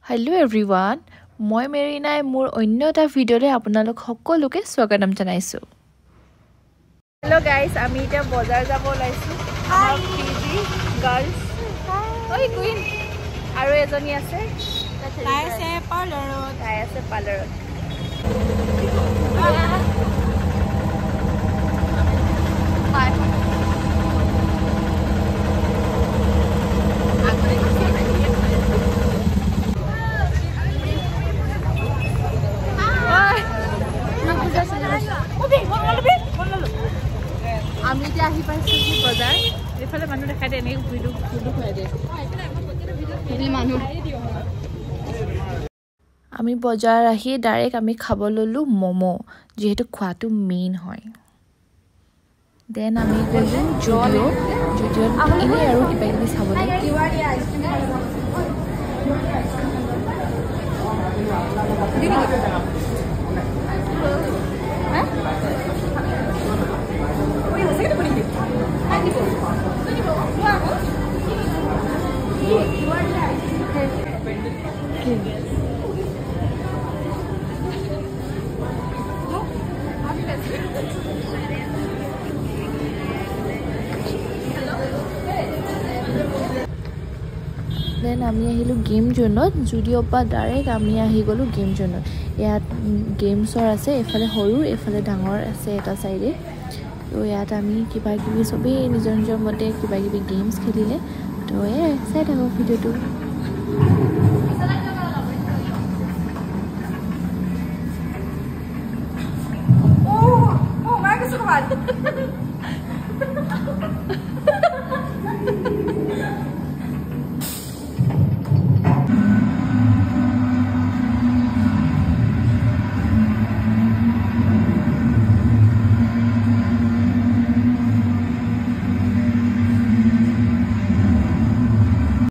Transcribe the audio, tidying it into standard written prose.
Hello everyone, মই মেৰিনাই মোৰ অন্য এটা ভিডিঅ'লে আপোনালোক সকলোকে স্বাগতম জনাইছো। Hello guys, আমি এতিয়া বজাৰ যাব ওলাইছো। আমাৰ পিজি গাৰ্লছ। ঐ কুইন আৰু এজনী আছে। তাই আছে পাৰ্লাৰত। আমি এতিয়া আহি পাইছো কি বজাৰ এফালে মানুহ দেখাই দে এনেকৈ ভিডিঅ' খুৱাই দে মানুহ আমি বজাৰ আহি ডাইৰেক্ট আমি খাব ললো মমো যেহেতু খোৱাটো মেইন হয় দেন আমি গলো জুডিঅ'ত এনে আৰু কিবা কিবি চাবলৈ দেন আমি আহিলো গেম জোনত জুডিঅ'ৰ পৰা ডাইৰেক্ট আমি আহি গ'লো গেম জোনত ইয়াত গেমছৰ আছে এফালে সৰু এফালে ডাঙৰ আছে এটা চাইডে তো ইয়াত আমি কিবা কিবি চবেই নিজৰ মতে কিবা কিবি গেমছ খেলিলে তো চাই থাকক ভিডিঅ'টো